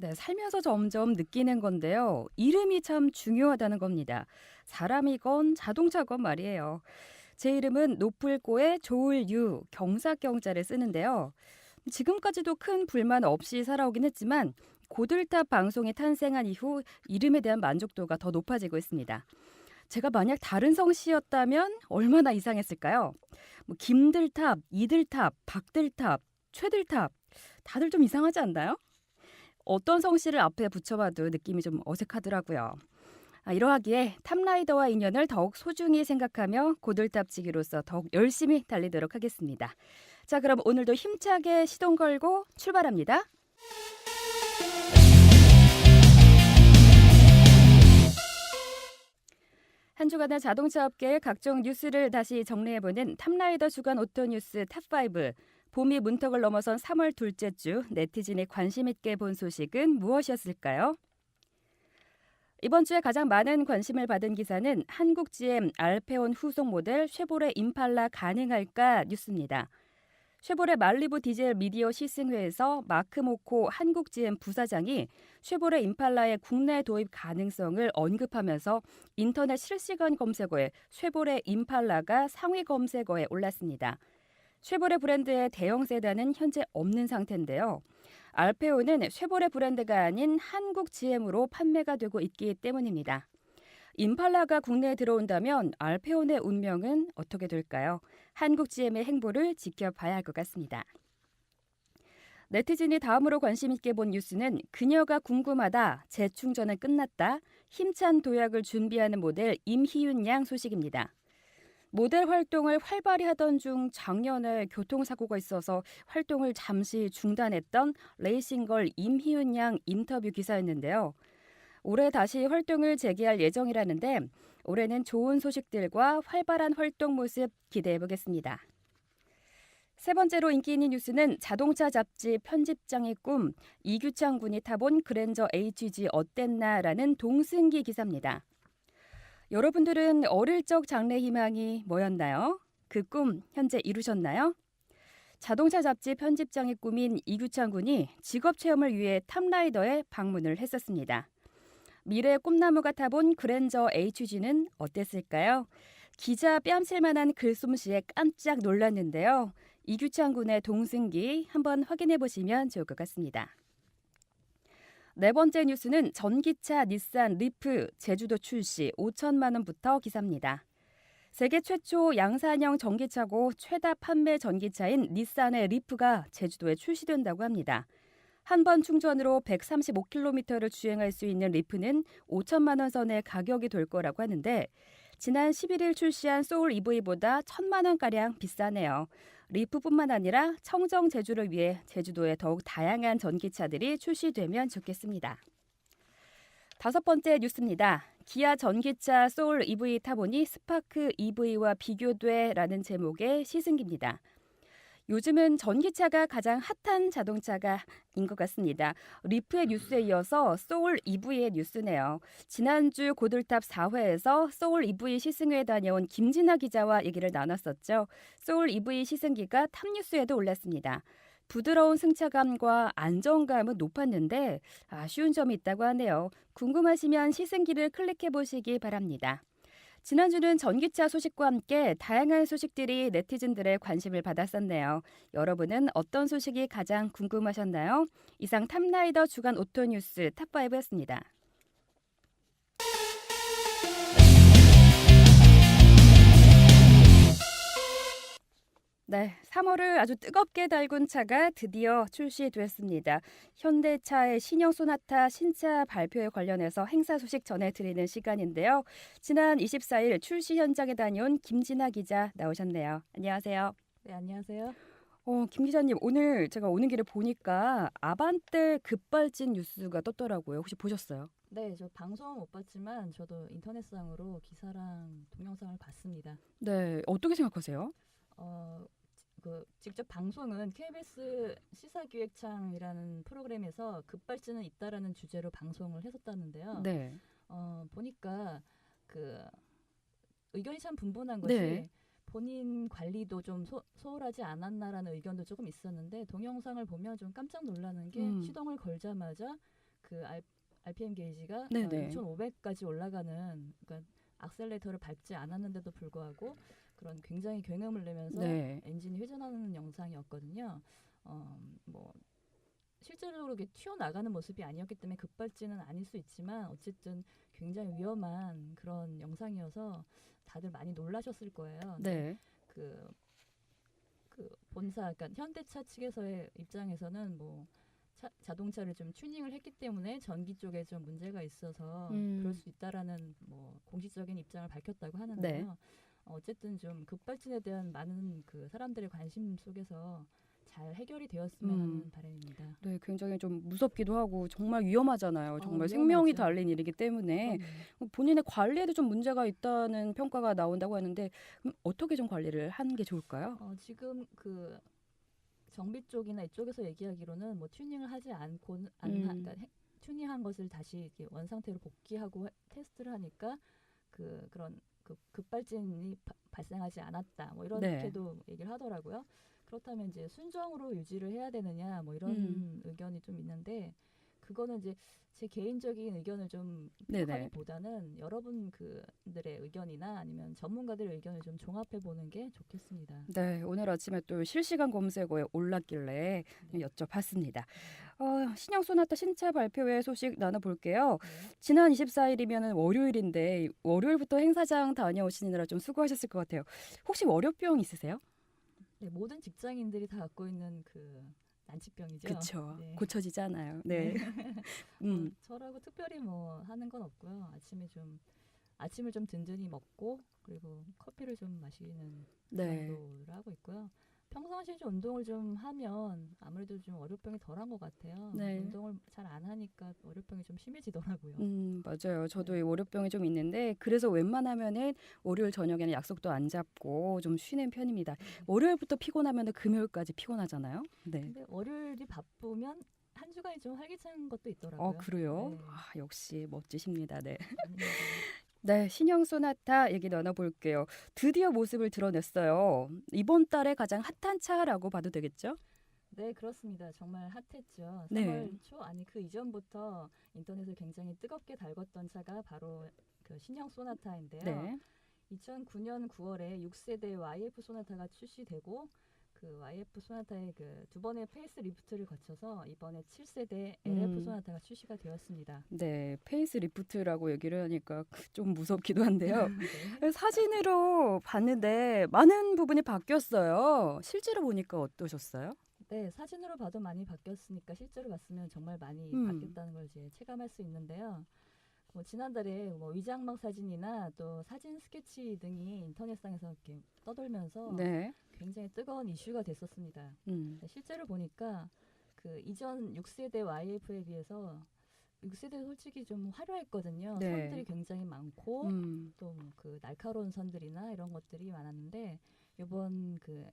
네, 살면서 점점 느끼는 건데요. 이름이 참 중요하다는 겁니다. 사람이건 자동차건 말이에요. 제 이름은 노풀고의 조을유, 경사경자를 쓰는데요. 지금까지도 큰 불만 없이 살아오긴 했지만 고들탑 방송이 탄생한 이후 이름에 대한 만족도가 더 높아지고 있습니다. 제가 만약 다른 성씨였다면 얼마나 이상했을까요? 뭐 김들탑, 이들탑, 박들탑, 최들탑 다들 좀 이상하지 않나요? 어떤 성씨를 앞에 붙여봐도 느낌이 좀 어색하더라고요. 이러하기에 탑라이더와 인연을 더욱 소중히 생각하며 고들탑지기로서 더욱 열심히 달리도록 하겠습니다. 자, 그럼 오늘도 힘차게 시동 걸고 출발합니다. 한 주간의 자동차 업계의 각종 뉴스를 다시 정리해보는 탑라이더 주간 오토뉴스 탑5. 봄이 문턱을 넘어선 3월 둘째 주 네티즌이 관심 있게 본 소식은 무엇이었을까요? 이번 주에 가장 많은 관심을 받은 기사는 한국 GM 알페온 후속 모델 쉐보레 임팔라 가능할까 뉴스입니다. 쉐보레 말리부 디젤 미디어 시승회에서 마크 모코 한국 GM 부사장이 쉐보레 임팔라의 국내 도입 가능성을 언급하면서 인터넷 실시간 검색어에 쉐보레 임팔라가 상위 검색어에 올랐습니다. 쉐보레 브랜드의 대형 세단은 현재 없는 상태인데요. 알페오는 쉐보레 브랜드가 아닌 한국 GM으로 판매가 되고 있기 때문입니다. 임팔라가 국내에 들어온다면 알페온의 운명은 어떻게 될까요? 한국 GM의 행보를 지켜봐야 할 것 같습니다. 네티즌이 다음으로 관심 있게 본 뉴스는 그녀가 궁금하다, 재충전은 끝났다, 힘찬 도약을 준비하는 모델 임희윤 양 소식입니다. 모델 활동을 활발히 하던 중 작년에 교통사고가 있어서 활동을 잠시 중단했던 레이싱걸 임희윤 양 인터뷰 기사였는데요. 올해 다시 활동을 재개할 예정이라는데 올해는 좋은 소식들과 활발한 활동 모습 기대해 보겠습니다. 세 번째로 인기 있는 뉴스는 자동차 잡지 편집장의 꿈, 이규창 군이 타본 그랜저 HG 어땠나라는 동승기 기사입니다. 여러분들은 어릴 적 장래 희망이 뭐였나요? 그 꿈 현재 이루셨나요? 자동차 잡지 편집장의 꿈인 이규창 군이 직업 체험을 위해 탑라이더에 방문을 했었습니다. 미래의 꿈나무가 타본 그랜저 HG는 어땠을까요? 기자 뺨칠 만한 글솜씨에 깜짝 놀랐는데요. 이규창 군의 동승기 한번 확인해 보시면 좋을 것 같습니다. 네 번째 뉴스는 전기차 닛산 리프 제주도 출시 5천만 원부터 기사입니다. 세계 최초 양산형 전기차고 최다 판매 전기차인 닛산의 리프가 제주도에 출시된다고 합니다. 한 번 충전으로 135km를 주행할 수 있는 리프는 5천만 원 선의 가격이 될 거라고 하는데 지난 11일 출시한 소울 EV보다 1천만 원가량 비싸네요. 리프뿐만 아니라 청정 제주를 위해 제주도에 더욱 다양한 전기차들이 출시되면 좋겠습니다. 다섯 번째 뉴스입니다. 기아 전기차 소울 EV 타보니 스파크 EV와 비교돼라는 제목의 시승기입니다. 요즘은 전기차가 가장 핫한 자동차가 인 것 같습니다. 리프의 뉴스에 이어서 소울 EV의 뉴스네요. 지난주 고들탑 4회에서 소울 EV 시승회에 다녀온 김진아 기자와 얘기를 나눴었죠. 소울 EV 시승기가 탑뉴스에도 올랐습니다. 부드러운 승차감과 안정감은 높았는데 아쉬운 점이 있다고 하네요. 궁금하시면 시승기를 클릭해 보시기 바랍니다. 지난주는 전기차 소식과 함께 다양한 소식들이 네티즌들의 관심을 받았었네요. 여러분은 어떤 소식이 가장 궁금하셨나요? 이상 탑라이더 주간 오토뉴스 탑5였습니다. 네, 3월을 아주 뜨겁게 달군 차가 드디어 출시됐습니다. 현대차의 신형 소나타 신차 발표에 관련해서 행사 소식 전해드리는 시간인데요. 지난 24일 출시 현장에 다녀온 김진아 기자 나오셨네요. 안녕하세요. 네, 안녕하세요. 김 기자님, 오늘 제가 오는 길에 보니까 아반떼 급발진 뉴스가 떴더라고요. 혹시 보셨어요? 네, 저 방송은 못 봤지만 저도 인터넷상으로 기사랑 동영상을 봤습니다. 네, 어떻게 생각하세요? 어, 직접 방송은 KBS 시사기획창이라는 프로그램에서 급발진은 있다라는 주제로 방송을 했었다는데요. 네. 보니까 그 의견이 참 분분한 네. 것이 본인 관리도 좀 소홀하지 않았나라는 의견도 조금 있었는데 동영상을 보면 좀 깜짝 놀라는 게 음. 시동을 걸자마자 그 RPM 게이지가 네네. 6,500까지 올라가는 그러니까 악셀레이터를 밟지 않았는데도 불구하고 그런 굉장히 굉음을 내면서 네. 엔진이 회전하는 영상이었거든요. 뭐 실제로 그렇게 튀어나가는 모습이 아니었기 때문에 급발진은 아닐 수 있지만 어쨌든 굉장히 위험한 그런 영상이어서 다들 많이 놀라셨을 거예요. 근데 네. 그, 그 본사, 그러니까 현대차 측에서의 입장에서는 뭐 자동차를 좀 튜닝을 했기 때문에 전기 쪽에 좀 문제가 있어서 그럴 음. 수 있다라는 뭐 공식적인 입장을 밝혔다고 네. 하는데요. 어쨌든 좀 급발진에 대한 많은 그 사람들의 관심 속에서 잘 해결이 되었으면 음. 하는 바람입니다. 네, 굉장히 좀 무섭기도 하고 정말 위험하잖아요. 정말 생명이 위험하죠. 달린 일이기 때문에 그럼요. 본인의 관리에도 좀 문제가 있다는 평가가 나온다고 하는데 어떻게 좀 관리를 하는 게 좋을까요? 지금 그 정비 쪽이나 이쪽에서 얘기하기로는 뭐 튜닝을 하지 않고 그러니까 튜닝한 것을 다시 이렇게 원상태로 복귀하고 테스트를 하니까 그런 급발진이 발생하지 않았다. 뭐 네. 이렇게도 얘기를 하더라고요. 그렇다면 이제 순정으로 유지를 해야 되느냐 뭐 음. 이런 의견이 좀 있는데 그거는 이제 제 개인적인 의견을 좀 네네. 피력하기보다는 여러분 그들의 의견이나 아니면 전문가들의 의견을 좀 종합해 보는 게 좋겠습니다. 네, 오늘 아침에 또 실시간 검색어에 올랐길래 네. 여쭤봤습니다. 신형 소나타 신차 발표회 소식 나눠볼게요. 네. 지난 24일이면 월요일인데 월요일부터 행사장 다녀오시느라 좀 수고하셨을 것 같아요. 혹시 월요병 있으세요? 네, 모든 직장인들이 다 갖고 있는 그 난치병이죠. 그쵸. 네. 고쳐지잖아요. 네. 네. 음. 저라고 특별히 뭐 하는 건 없고요. 아침을 좀 든든히 먹고 그리고 커피를 좀 마시는 네. 정도를 하고 있고요. 평상시에 좀 운동을 좀 하면 아무래도 좀 월요병이 덜한 것 같아요. 네. 운동을 잘 안 하니까 월요병이 좀 심해지더라고요. 맞아요. 저도 네. 이 월요병이 좀 있는데 그래서 웬만하면은 월요일 저녁에는 약속도 안 잡고 좀 쉬는 편입니다. 네. 월요일부터 피곤하면은 금요일까지 피곤하잖아요. 네. 근데 월요일이 바쁘면 한 주간이 좀 활기찬 것도 있더라고요. 그래요? 네. 역시 멋지십니다. 네. 아닙니다. 네, 신형 소나타 얘기 나눠볼게요. 드디어 모습을 드러냈어요. 이번 달에 가장 핫한 차라고 봐도 되겠죠? 네, 그렇습니다. 정말 핫했죠. 네. 3월 초, 아니 그 이전부터 인터넷을 굉장히 뜨겁게 달궜던 차가 바로 그 신형 소나타인데요. 네. 2009년 9월에 6세대 YF 소나타가 출시되고 그 YF 소나타의 그 두 번의 페이스 리프트를 거쳐서 이번에 7세대 LF 음. 소나타가 출시가 되었습니다. 네, 페이스 리프트라고 얘기를 하니까 좀 무섭기도 한데요. 네. 사진으로 봤는데 많은 부분이 바뀌었어요. 실제로 보니까 어떠셨어요? 네, 사진으로 봐도 많이 바뀌었으니까 실제로 봤으면 정말 많이 음. 바뀌었다는 걸 이제 체감할 수 있는데요. 뭐 지난달에 뭐 위장막 사진이나 또 사진 스케치 등이 인터넷상에서 이렇게 떠돌면서 네. 굉장히 뜨거운 이슈가 됐었습니다. 음. 실제로 보니까 그 이전 6세대 YF에 비해서 6세대 솔직히 좀 화려했거든요. 네. 선들이 굉장히 많고 음. 또 그 날카로운 선들이나 이런 것들이 많았는데 이번 그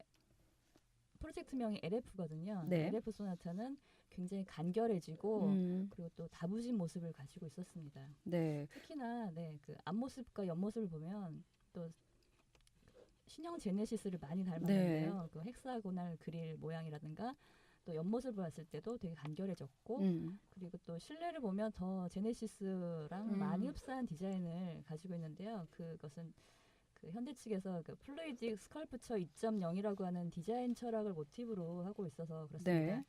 프로젝트명이 LF거든요. 네. LF 소나타는 굉장히 간결해지고 음. 그리고 또 다부진 모습을 가지고 있었습니다. 네. 특히나 그 앞모습과 옆모습을 보면 또 신형 제네시스를 많이 닮았는데요. 그 헥사고날 그릴 모양이라든가 또 옆모습을 봤을 때도 되게 간결해졌고 그리고 또 실내를 보면 더 제네시스랑 많이 흡사한 디자인을 가지고 있는데요. 그것은 그 현대 측에서 그 플루이딕 스컬프처 2.0이라고 하는 디자인 철학을 모티브로 하고 있어서 그렇습니다. 네.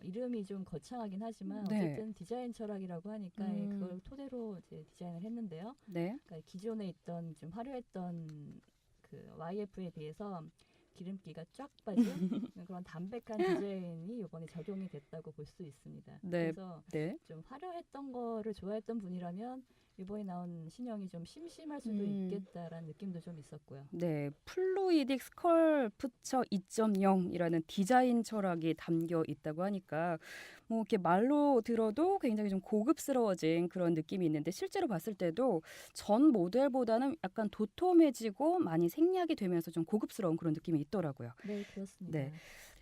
이름이 좀 거창하긴 하지만 네. 어쨌든 디자인 철학이라고 하니까 그걸 토대로 이제 디자인을 했는데요. 네. 그러니까 기존에 있던 좀 화려했던 그 YF에 비해서 기름기가 쫙 빠진 그런 담백한 디자인이 이번에 적용이 됐다고 볼 수 있습니다. 네. 그래서 네. 좀 화려했던 거를 좋아했던 분이라면 이번에 나온 신형이 좀 심심할 수도 있겠다라는 느낌도 좀 있었고요. 네, 플루이딕 스컬프처 2.0이라는 디자인 철학이 담겨 있다고 하니까 뭐 이렇게 말로 들어도 굉장히 좀 고급스러워진 그런 느낌이 있는데 실제로 봤을 때도 전 모델보다는 약간 도톰해지고 많이 생략이 되면서 좀 고급스러운 그런 느낌이 있더라고요. 네, 그렇습니다. 네.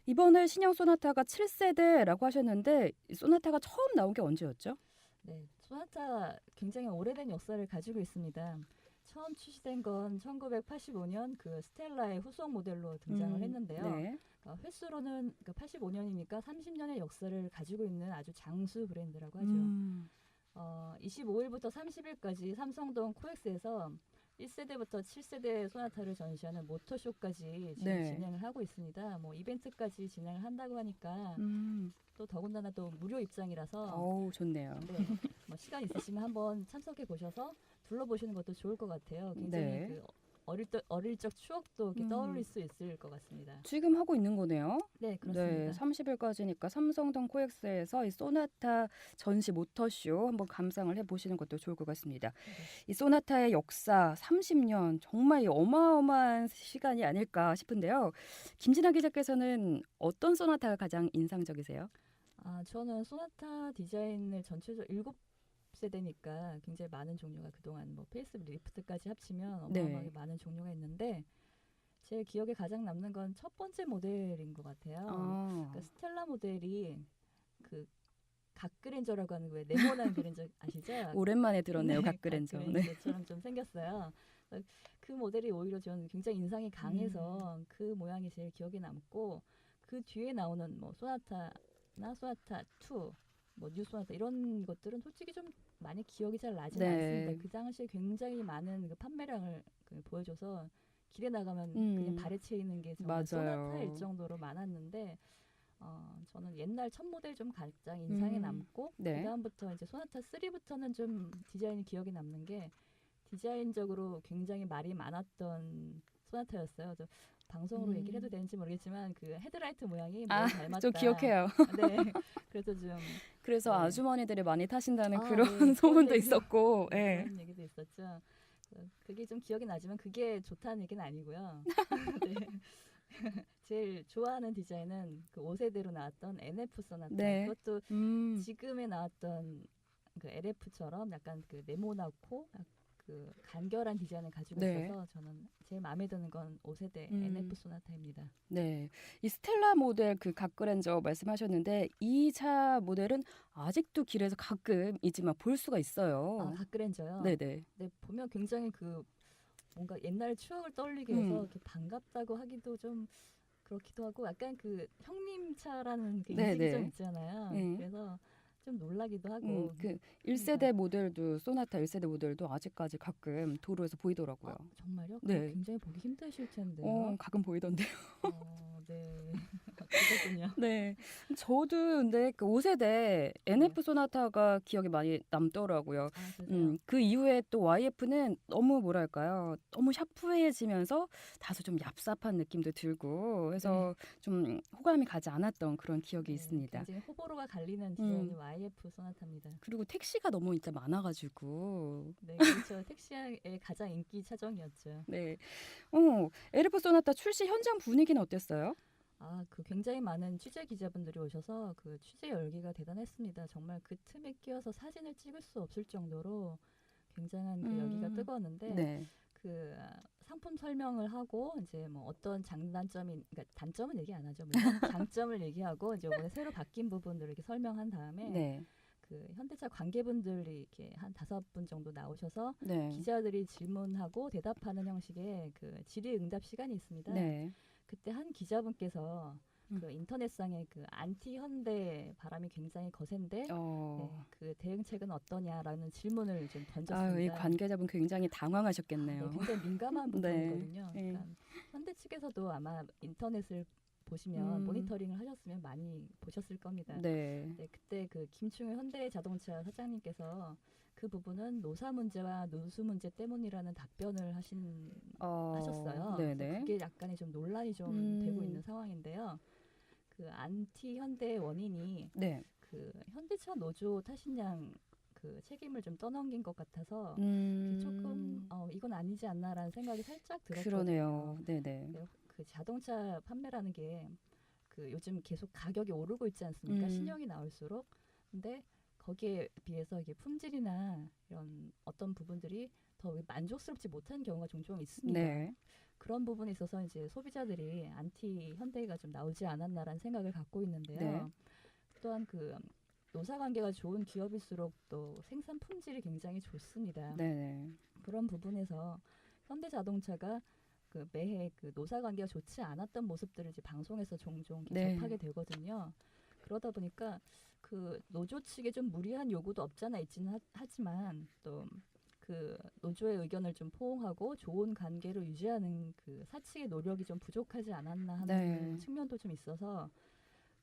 이번에 신형 소나타가 7세대라고 하셨는데 이 소나타가 처음 나온 게 언제였죠? 네, 소나타 굉장히 오래된 역사를 가지고 있습니다. 처음 출시된 건 1985년 그 스텔라의 후속 모델로 등장을 했는데요. 네. 횟수로는 그 85년이니까 30년의 역사를 가지고 있는 아주 장수 브랜드라고 하죠. 25일부터 30일까지 삼성동 코엑스에서 1세대부터 7세대 소나타를 전시하는 모터쇼까지 지금 네. 진행을 하고 있습니다. 뭐 이벤트까지 진행을 한다고 하니까 또 더군다나 또 무료 입장이라서 어우, 좋네요. 네, 뭐 시간 있으시면 한번 참석해 보셔서 둘러보시는 것도 좋을 것 같아요. 굉장히 네. 그 어릴 적 추억도 이렇게 떠올릴 수 있을 것 같습니다. 지금 하고 있는 거네요. 네, 그렇습니다. 네, 30일까지니까 삼성동 코엑스에서 이 소나타 전시 모터쇼 한번 감상을 해보시는 것도 좋을 것 같습니다. 네. 이 소나타의 역사 30년 정말 이 어마어마한 시간이 아닐까 싶은데요. 김진아 기자께서는 어떤 소나타가 가장 인상적이세요? 저는 소나타 디자인을 전체적으로 7세대니까 굉장히 많은 종류가 그동안 뭐 페이스 리프트까지 합치면 어마어마하게 네. 많은 종류가 있는데 제 기억에 가장 남는 건 첫 번째 모델인 것 같아요. 그 스텔라 모델이 그 각그랜저라고 하는 왜 네모난 그랜저 아시죠? 오랜만에 들었네요, 네, 각그랜저. 네. 각그랜저처럼 좀 생겼어요. 그 모델이 오히려 저는 굉장히 인상이 강해서 그 모양이 제일 기억에 남고 그 뒤에 나오는 뭐 소나타나 소나타 2, 뭐 뉴 소나타 이런 것들은 솔직히 좀 많이 기억이 잘 나지는 네. 않습니다. 그 당시에 굉장히 많은 그 판매량을 보여줘서 길에 나가면 그냥 발에 채이는 게 정말 맞아요. 소나타일 정도로 많았는데 저는 옛날 첫 모델 좀 가장 인상에 남고 네. 그다음부터 이제 소나타 3부터는 좀 디자인이 기억에 남는 게 디자인적으로 굉장히 말이 많았던 소나타였어요. 저 방송으로 얘기를 해도 되는지 모르겠지만 그 헤드라이트 모양이 뭘 닮았다. 좀 기억해요. 네. 그래서 좀 그래서 네. 아주머니들이 많이 타신다는 네. 그런 소문도 그런 있었고, 예. 그런 얘기도 있었죠. 그게 좀 기억이 나지만 그게 좋다는 얘기는 아니고요. 네. 제일 좋아하는 디자인은 그 5세대로 나왔던 NF 소나타. 네. 그것도 지금에 나왔던 그 LF처럼 약간 그 네모나고 그 간결한 디자인을 가지고 네. 있어서 저는 제일 마음에 드는 건 5세대 NF 소나타입니다. 네. 이 스텔라 모델 그 각그랜저 말씀하셨는데 이 차 모델은 아직도 길에서 가끔이지만 볼 수가 있어요. 각그랜저요? 네네. 네, 보면 굉장히 그 뭔가 옛날 추억을 떠올리게 해서 이렇게 반갑다고 하기도 좀 그렇기도 하고 약간 그 형님차라는 그 인식이 네네. 좀 있잖아요. 네. 그래서 좀 놀라기도 하고. 그 1세대 모델도 소나타 1세대 모델도 아직까지 가끔 도로에서 보이더라고요. 정말요? 네. 굉장히 보기 힘드실 텐데요. 가끔 보이던데요. 네. 그렇군요. 네. 저도 근데 그 5세대 NF 소나타가 기억에 많이 남더라고요. 그래서요? 그 이후에 또 YF는 너무 뭐랄까요? 너무 샤프해지면서 다소 좀 얍삽한 느낌도 들고 해서 좀 호감이 가지 않았던 그런 기억이 있습니다. 굉장히 호불호가 갈리는 디자인이 YF 소나타입니다. 그리고 택시가 너무 진짜 많아가지고. 네, 그렇죠. 택시의 가장 인기 차종이었죠. 네. NF 소나타 출시 현장 분위기는 어땠어요? 그 굉장히 많은 취재 기자분들이 오셔서 그 취재 열기가 대단했습니다. 정말 그 틈에 끼어서 사진을 찍을 수 없을 정도로 굉장한 그 열기가 뜨거웠는데 네. 그 상품 설명을 하고 이제 뭐 어떤 장단점이 그러니까 단점은 얘기 안 하죠. 물론 장점을 얘기하고 이제 이번에 새로 바뀐 부분들을 이렇게 설명한 다음에 네. 그 현대차 관계분들이 이렇게 한 5분 정도 나오셔서 네. 기자들이 질문하고 대답하는 형식의 그 질의응답 시간이 있습니다. 네. 그때 한 기자분께서 그 인터넷상에 그 안티 현대 바람이 굉장히 거센데 그 대응책은 어떠냐라는 질문을 좀 던졌습니다. 이 관계자분 굉장히 당황하셨겠네요. 네, 굉장히 민감한 부분이거든요. 네. 그러니까 현대 측에서도 아마 인터넷을 보시면 모니터링을 하셨으면 많이 보셨을 겁니다. 네. 그때 그 김충일 현대자동차 사장님께서 그 부분은 노사 문제와 누수 문제 때문이라는 답변을 하셨어요. 네네. 그게 약간의 좀 논란이 좀 되고 있는 상황인데요. 그 안티 현대의 원인이 그 현대차 노조 타신양 그 책임을 좀 떠넘긴 것 같아서 조금 이건 아니지 않나라는 생각이 살짝 들었거든요. 그러네요. 네네. 그 자동차 판매라는 게 그 요즘 계속 가격이 오르고 있지 않습니까? 신형이 나올수록. 근데 거기에 비해서 이게 품질이나 이런 어떤 부분들이 더 만족스럽지 못한 경우가 종종 있습니다. 네. 그런 부분에 있어서 이제 소비자들이 안티 현대가 좀 나오지 않았나라는 생각을 갖고 있는데요. 네. 또한 그 노사 관계가 좋은 기업일수록 또 생산 품질이 굉장히 좋습니다. 네. 그런 부분에서 현대자동차가 그 매해 그 노사 관계가 좋지 않았던 모습들을 이제 방송에서 종종 이렇게 네. 접하게 되거든요. 그러다 보니까 그 노조 측에 좀 무리한 요구도 없잖아 있지는 하지만 또 그 노조의 의견을 좀 포옹하고 좋은 관계를 유지하는 그 사측의 노력이 좀 부족하지 않았나 하는 네. 측면도 좀 있어서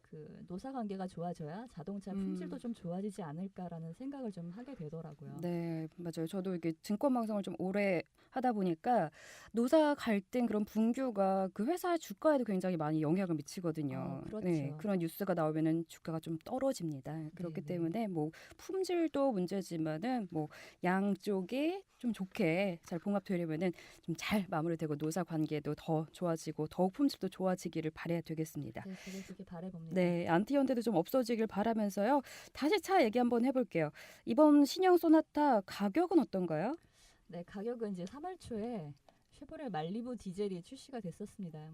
그 노사 관계가 좋아져야 자동차 품질도 좀 좋아지지 않을까라는 생각을 좀 하게 되더라고요. 네, 맞아요. 저도 이게 증권 방송을 좀 오래 하다 보니까 노사 갈등 그런 분규가 그 회사의 주가에도 굉장히 많이 영향을 미치거든요. 네, 그렇죠. 그런 뉴스가 나오면은 주가가 좀 떨어집니다. 그렇기 네네. 때문에 뭐 품질도 문제지만은 뭐 양쪽이 좀 좋게 잘 봉합되려면은 좀 잘 마무리되고 노사 관계도 더 좋아지고 더욱 품질도 좋아지기를 바라야 되겠습니다. 네, 저도 그렇게 바라봅니다. 네, 안티현대도 좀 없어지길 바라면서요. 다시 차 얘기 한번 해볼게요. 이번 신형 소나타 가격은 어떤가요? 네, 가격은 이제 3월 초에 쉐보레 말리부 디젤이 출시가 됐었습니다.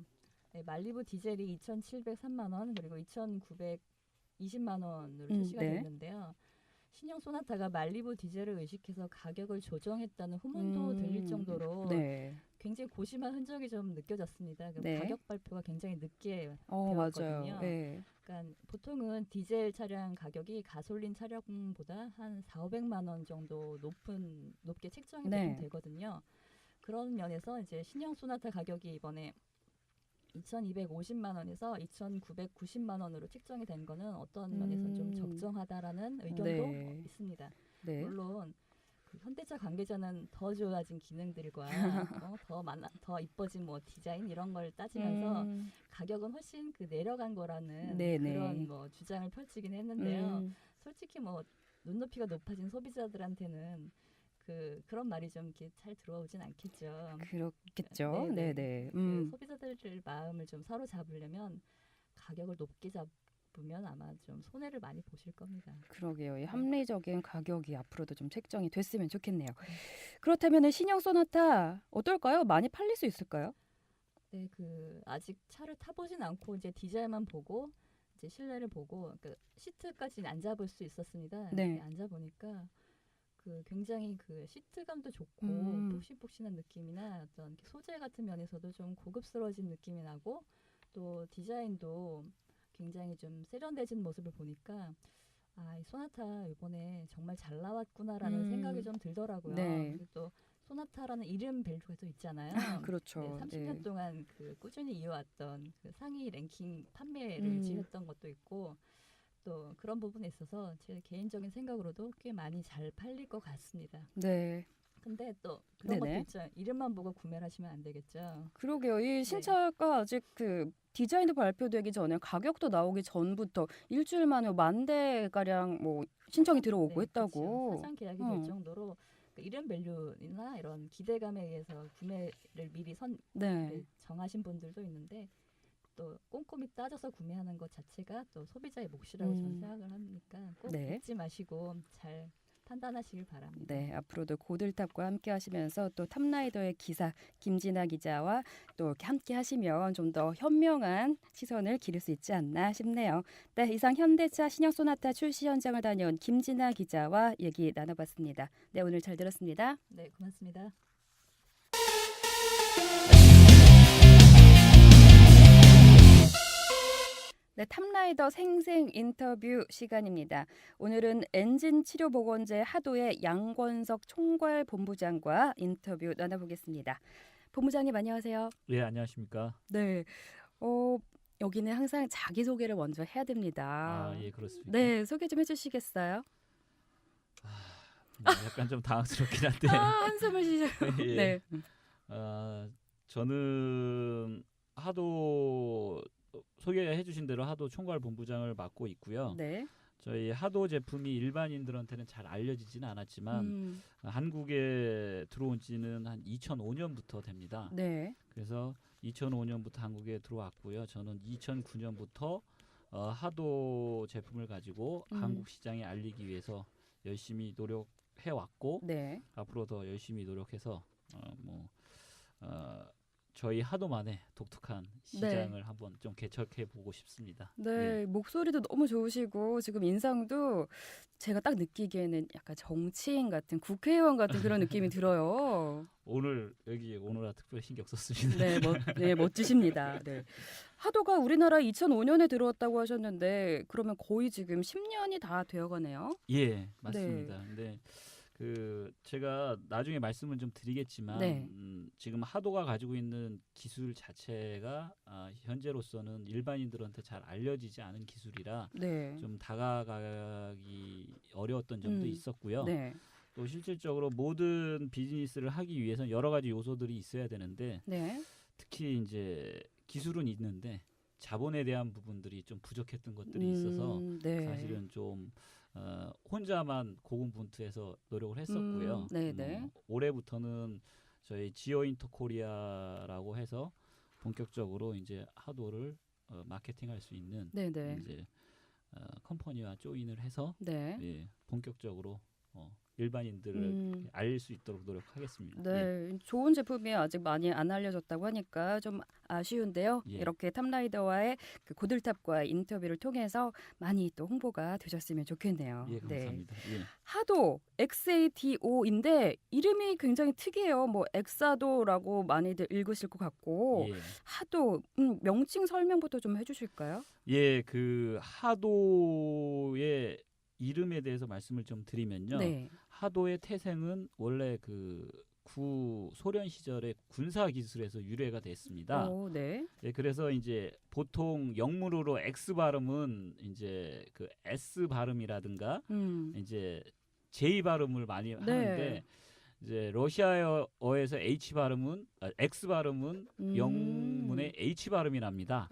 네, 말리부 디젤이 2,703만 원 그리고 2,920만 원으로 출시가 네. 됐는데요. 신형 소나타가 말리부 디젤을 의식해서 가격을 조정했다는 후문도 들릴 정도로 네. 굉장히 고심한 흔적이 좀 느껴졌습니다. 그 네. 가격 발표가 굉장히 늦게 맞아요. 되었거든요. 네. 그러니까 보통은 디젤 차량 가격이 가솔린 차량보다 한 4,500만 원 정도 높게 책정이 네. 보통 되거든요. 그런 면에서 이제 신형 소나타 가격이 이번에 2,250만 원에서 2,990만 원으로 책정이 된 거는 어떤 면에서 좀 적정하다라는 의견도 네. 있습니다. 네. 물론 그 현대차 관계자는 더 좋아진 기능들과 더 이뻐진 뭐 디자인 이런 걸 따지면서 가격은 훨씬 그 내려간 거라는 네네. 그런 뭐 주장을 펼치긴 했는데요. 음, 솔직히 뭐 눈높이가 높아진 소비자들한테는 그런 말이 좀 이렇게 잘 들어오진 않겠죠. 그렇겠죠. 네네. 네네. 그 소비자들의 마음을 좀 사로잡으려면 가격을 높게 잡으면 아마 좀 손해를 많이 보실 겁니다. 그러게요. 이 네. 합리적인 가격이 앞으로도 좀 책정이 됐으면 좋겠네요. 그렇다면 신형 소나타 어떨까요? 많이 팔릴 수 있을까요? 네, 그 아직 차를 타보진 않고 이제 디자인만 보고 이제 실내를 보고 그 시트까지는 앉아볼 수 있었습니다. 네. 근데 앉아보니까 그 굉장히 그 시트감도 좋고 폭신폭신한 느낌이나 어떤 이렇게 소재 같은 면에서도 좀 고급스러워진 느낌이 나고 또 디자인도 굉장히 좀 세련돼진 모습을 보니까 이 소나타 이번에 정말 잘 나왔구나라는 생각이 좀 들더라고요. 네. 그리고 또 소나타라는 이름 밸류가 또 있잖아요. 그렇죠. 네, 30년 네. 동안 그 꾸준히 이어왔던 그 상위 랭킹 판매를 유지했던 것도 있고 또 그런 부분에 있어서 제 개인적인 생각으로도 꽤 많이 잘 팔릴 것 같습니다. 네. 근데 또 그런 네네. 것도 있죠. 이름만 보고 구매를 하시면 안 되겠죠. 그러게요. 이 신차가 아직 그 디자인도 발표되기 전에 가격도 나오기 전부터 일주일 만에 10,000대 가량 뭐 신청이 들어오고 네, 했다고. 그렇죠. 사전 계약이 될 정도로 그 이름 밸류나 이런 기대감에 의해서 구매를 미리 네. 정하신 분들도 있는데 또 꼼꼼히 따져서 구매하는 것 자체가 또 소비자의 몫이라고 저는 생각을 하니까 꼭 네. 잊지 마시고 잘 판단하시길 바랍니다. 네, 앞으로도 고들탑과 함께 하시면서 또 탑라이더의 기사 김진아 기자와 또 이렇게 함께 하시면 좀 더 현명한 시선을 기를 수 있지 않나 싶네요. 네, 이상 현대차 신형 소나타 출시 현장을 다녀온 김진아 기자와 얘기 나눠봤습니다. 네, 오늘 잘 들었습니다. 네, 고맙습니다. 네, 탑라이더 생생 인터뷰 시간입니다. 오늘은 엔진 치료 보건제 하도의 양권석 총괄 본부장과 인터뷰 나눠보겠습니다. 본부장님 안녕하세요. 예, 안녕하십니까? 네, 여기는 항상 자기 소개를 먼저 해야 됩니다. 예, 그렇습니다. 네, 소개 좀 해주시겠어요? 약간 좀 당황스럽긴 한데. 한숨을 쉬셔. 예. 네, 저는 하도 소개해 주신 대로 하도 총괄 본부장을 맡고 있고요. 네, 저희 하도 제품이 일반인들한테는 잘 알려지지는 않았지만 한국에 들어온 지는 한 2005년부터 됩니다. 네, 그래서 2005년부터 한국에 들어왔고요. 저는 2009년부터 하도 제품을 가지고 한국 시장에 알리기 위해서 열심히 노력해 왔고 네, 앞으로 더 열심히 노력해서 저희 하도만의 독특한 시장을 한번 좀 개척해 보고 싶습니다. 네, 목소리도 너무 좋으시고 지금 인상도 제가 딱 느끼기에는 약간 정치인 같은 국회의원 같은 그런 느낌이 들어요. 오늘 여기 오늘아 특별히 신경 썼습니다. 네, 멋지십니다. 네. 하도가 우리나라에 2005년에 들어왔다고 하셨는데 그러면 거의 지금 10년이 다 되어가네요. 예, 맞습니다. 근데 그 제가 나중에 말씀을 좀 드리겠지만 네. 지금 하도가 가지고 있는 기술 자체가 현재로서는 일반인들한테 잘 알려지지 않은 기술이라 네. 좀 다가가기 어려웠던 점도 있었고요. 네. 또 실질적으로 모든 비즈니스를 하기 위해서는 여러 가지 요소들이 있어야 되는데 네. 특히 이제 기술은 있는데 자본에 대한 부분들이 좀 부족했던 것들이 있어서 네. 사실은 좀 혼자만 고군분투해서 노력을 했었고요. 네네. 올해부터는 저희 지오 인터 코리아라고 해서 본격적으로 이제 하도를 마케팅할 수 있는 네네. 이제 컴퍼니와 조인을 해서 네. 예, 본격적으로 일반인들을 알릴 수 있도록 노력하겠습니다. 네, 좋은 제품이 아직 많이 안 알려졌다고 하니까 좀 아쉬운데요. 예. 이렇게 탑라이더와의 그 고들탑과의 인터뷰를 통해서 많이 또 홍보가 되셨으면 좋겠네요. 예, 감사합니다. 예. 하도 XADO인데 이름이 굉장히 특이해요. 뭐 엑사도라고 많이들 읽으실 것 같고 예. 하도 명칭 설명부터 좀 해주실까요? 예, 그 하도의 이름에 대해서 말씀을 좀 드리면요. 네. 하도의 태생은 원래 그 구소련 시절의 군사 기술에서 유래가 됐습니다. 네. 예, 그래서 이제 보통 영문으로 X 발음은 이제 그 S 발음이라든가 이제 J 발음을 많이 하는데 이제 러시아어에서 H 발음은 X 발음은 영문의 H 발음이 납니다.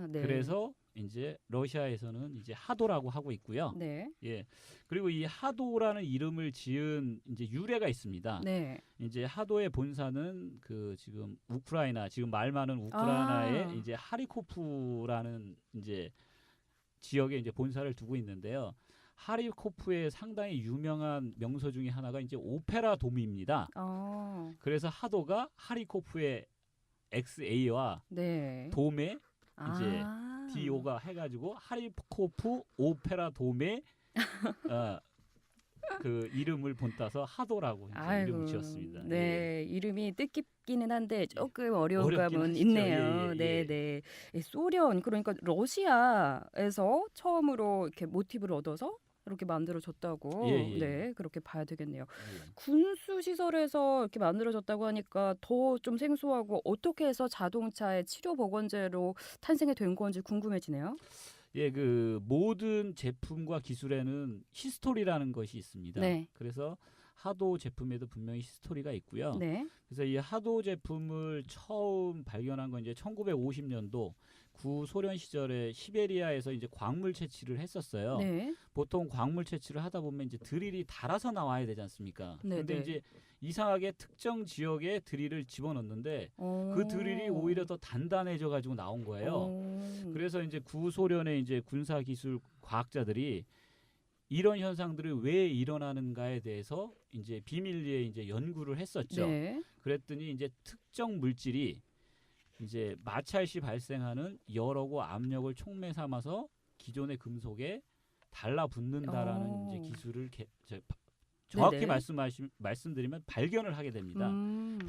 네. 그래서 이제 러시아에서는 이제 하도라고 하고 있고요. 네. 예. 그리고 이 하도라는 이름을 지은 이제 유래가 있습니다. 네. 이제 하도의 본사는 그 지금 우크라이나 지금 말 많은 우크라이나의 이제 하리코프라는 이제 지역에 이제 본사를 두고 있는데요. 하리코프의 상당히 유명한 명소 중에 하나가 이제 오페라 돔입니다. 그래서 하도가 하리코프의 XA와 네. 돔의 이제 DO가 해가지고 하리코프 오페라 돔의 그 이름을 본따서 하도라고 이제 이름을 지었습니다. 네, 이름이 뜻깊기는 한데 조금 어려운 감은 하시죠. 있네요. 예. 네. 소련 그러니까 러시아에서 처음으로 이렇게 모티브를 얻어서 이렇게 만들어졌다고 네, 그렇게 봐야 되겠네요. 군수 시설에서 이렇게 만들어졌다고 하니까 더 좀 생소하고 어떻게 해서 자동차의 치료 보건제로 탄생이 된 건지 궁금해지네요. 예, 그 모든 제품과 기술에는 히스토리라는 것이 있습니다. 네. 그래서 하도 제품에도 분명히 히스토리가 있고요. 네. 그래서 이 하도 제품을 처음 발견한 건 이제 1950년도 구소련 시절에 시베리아에서 이제 광물 채취를 했었어요. 네. 보통 광물 채취를 하다 보면 이제 드릴이 달아서 나와야 되지 않습니까? 네, 근데 네. 이제 이상하게 특정 지역에 드릴을 집어넣는데 그 드릴이 오히려 더 단단해져 가지고 나온 거예요. 그래서 이제 구소련의 이제 군사 기술 과학자들이 이런 현상들이 왜 일어나는가에 대해서 이제 비밀리에 이제 연구를 했었죠. 네. 그랬더니 이제 특정 물질이 이제 마찰 시 발생하는 열하고 압력을 촉매 삼아서 기존의 금속에 달라붙는다라는 이제 기술을 정확히 말씀드리면 발견을 하게 됩니다.